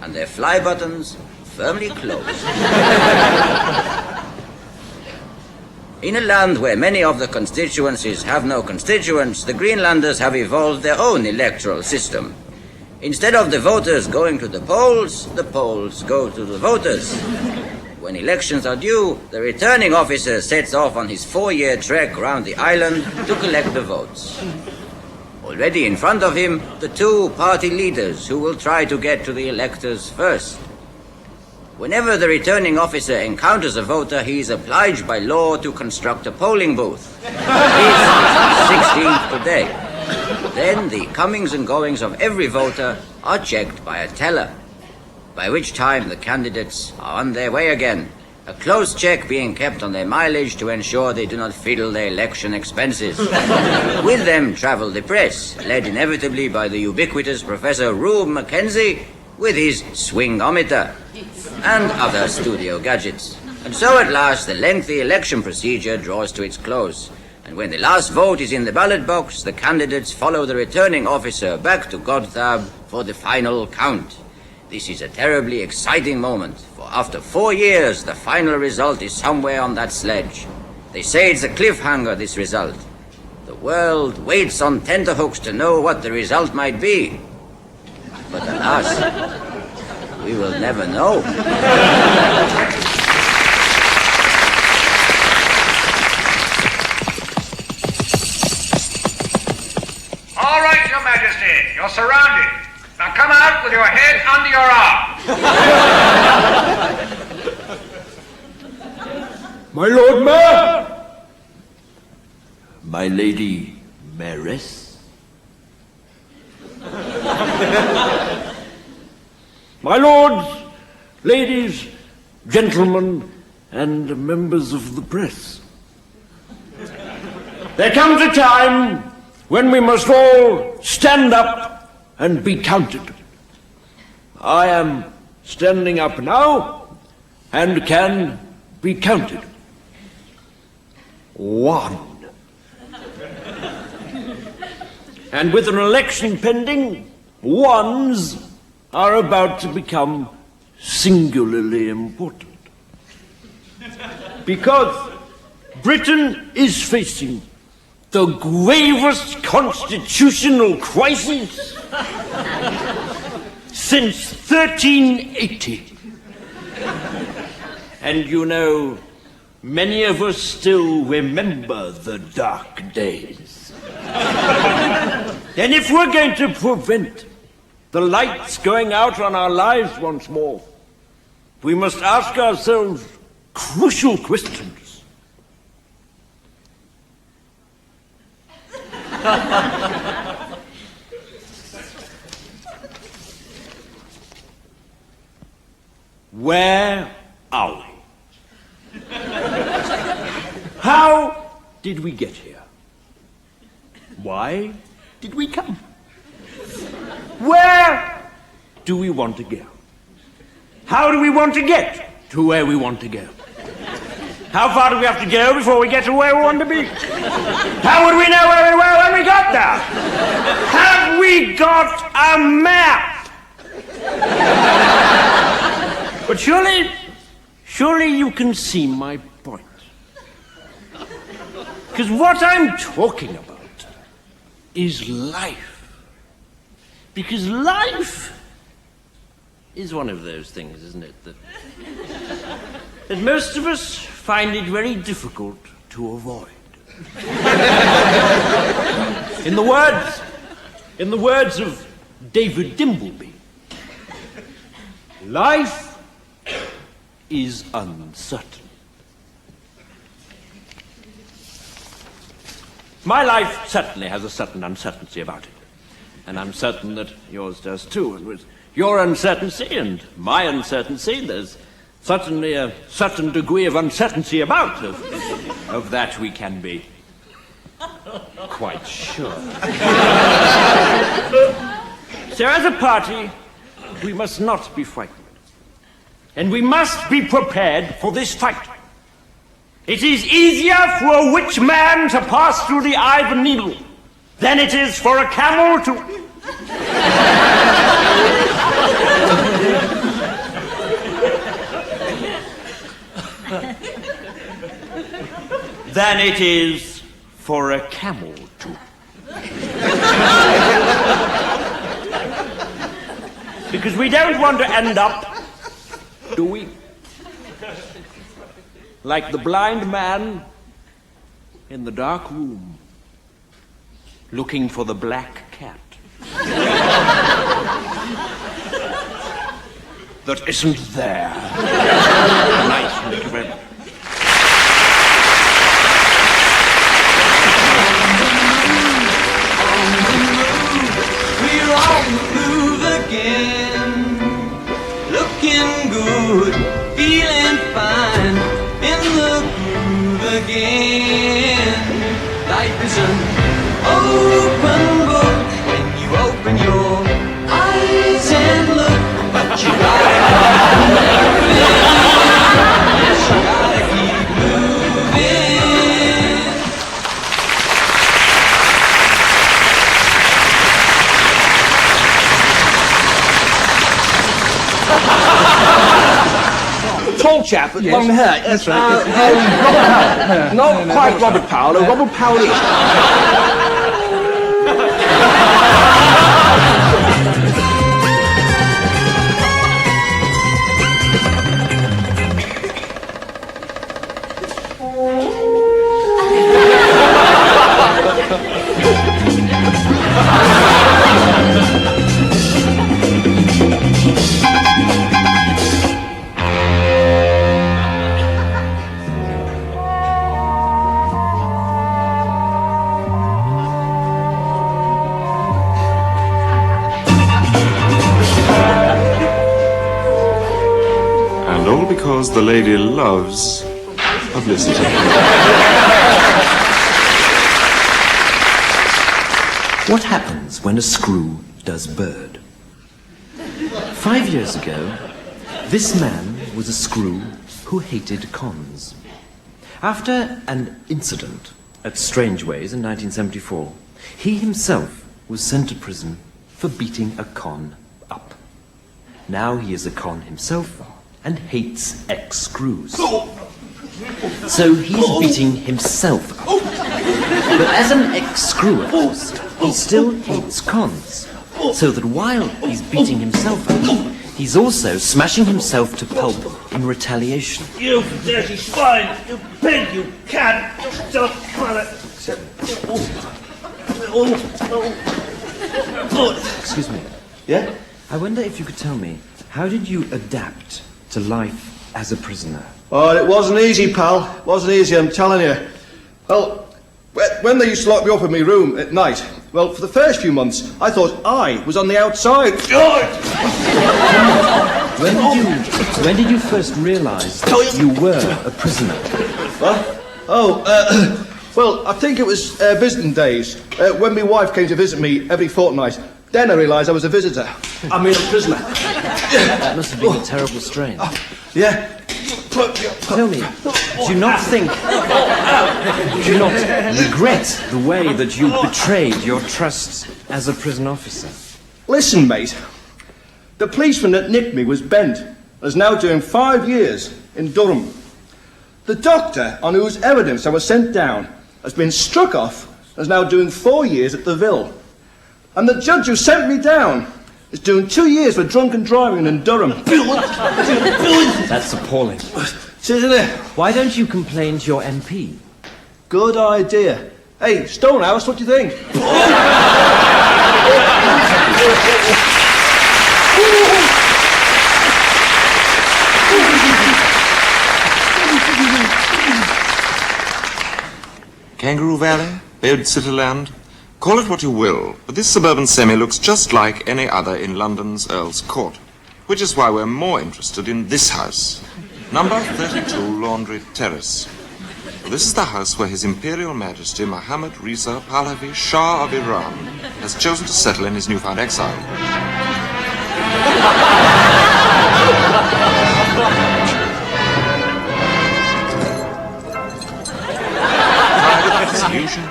and their fly buttons firmly closed. In a land where many of the constituencies have no constituents, the Greenlanders have evolved their own electoral system. Instead of the voters going to the polls go to the voters. When elections are due, the returning officer sets off on his 4-year trek around the island to collect the votes. Already in front of him, the 2 party leaders who will try to get to the electors first. Whenever the returning officer encounters a voter, he is obliged by law to construct a polling booth. This is 16th per day. Then the comings and goings of every voter are checked by a teller, by which time the candidates are on their way again, a close check being kept on their mileage to ensure they do not fiddle their election expenses. With them travel the press, led inevitably by the ubiquitous Professor Rube Mackenzie with his swingometer and other studio gadgets. And so at last the lengthy election procedure draws to its close. And when the last vote is in the ballot box, the candidates follow the returning officer back to Godthab for the final count. This is a terribly exciting moment, for after 4 years, the final result is somewhere on that sledge. They say it's a cliffhanger, this result. The world waits on tenterhooks to know what the result might be. But alas, we will never know. All right, Your Majesty, you're surrounded. Now come out with your head under your arm. My Lord Mayor! My Lady Mayoress? My lords, ladies, gentlemen, and members of the press. There comes a time when we must all stand up and be counted. I am standing up now and can be counted. 1. And with an election pending, ones are about to become singularly important. Because Britain is facing the gravest constitutional crisis since 1380. And you know, many of us still remember the dark days. And if we're going to prevent the lights going out on our lives once more, we must ask ourselves crucial questions. Where are we? How did we get here? Why did we come? Where do we want to go? How do we want to get to where we want to go? How far do we have to go before we get to where we want to be? How would we know where we were when we got there? Have we got a map? But surely you can see my point. Because what I'm talking about is life. Because life is one of those things, isn't it, that most of us find it very difficult to avoid. In the words of David Dimbleby, life is uncertain. My life certainly has a certain uncertainty about it. And I'm certain that yours does too. And with your uncertainty and my uncertainty, there's certainly a certain degree of uncertainty about. Of that we can be quite sure. So as a party, we must not be frightened. And we must be prepared for this fight. It is easier for a witch man to pass through the eye of a needle than it is for a camel to... than it is for a camel to. Because we don't want to end up, do we? Like the blind man in the dark room, looking for the black cat. That isn't there. Nice, thank you very much. We're on the move again, looking good, feeling fine, in the groove again. Life is an open book when you open your eyes and look, but you gotta keep moving. Yes, you gotta keep moving. Tall chap with long hair. That's right. Robert Powell. Not quite Robert Powell. Robert Powell-ish. And all because the lady loves publicity. What happens when a screw does bird? 5 years ago, this man was a screw who hated cons. After an incident at Strangeways in 1974, he himself was sent to prison for beating a con up. Now he is a con himself and hates ex-screws. So he's beating himself up. But as an ex-screwer, he still hates cons. So that while he's beating himself up, he's also smashing himself to pulp in retaliation. You dirty swine! You pig! You cat! You still mother! Excuse me. Yeah? I wonder if you could tell me, how did you adapt to life as a prisoner? Oh, it wasn't easy, pal. It wasn't easy, I'm telling you. Well, when they used to lock me up in my room at night, well, for the first few months, I thought I was on the outside. When did you first realize that you were a prisoner? What? Oh, well, I think it was visiting days, when my wife came to visit me every fortnight. Then I realised I was a visitor. I mean, a prisoner. That must have been a terrible strain. Yeah. Tell me, do you not regret the way that you betrayed your trust as a prison officer? Listen, mate. The policeman that nicked me was bent and is now doing 5 years in Durham. The doctor on whose evidence I was sent down has been struck off and is now doing 4 years at the Ville. And the judge who sent me down is doing 2 years for drunken driving in Durham. That's appalling. Isn't it? Why don't you complain to your MP? Good idea. Hey, Stonehouse, what do you think? Kangaroo Valley, Bed City Land, call it what you will, but this suburban semi looks just like any other in London's Earl's Court, which is why we're more interested in this house, number 32 Laundry Terrace. This is the house where His Imperial Majesty Mohammed Reza Pahlavi, Shah of Iran, has chosen to settle in his newfound exile. Private execution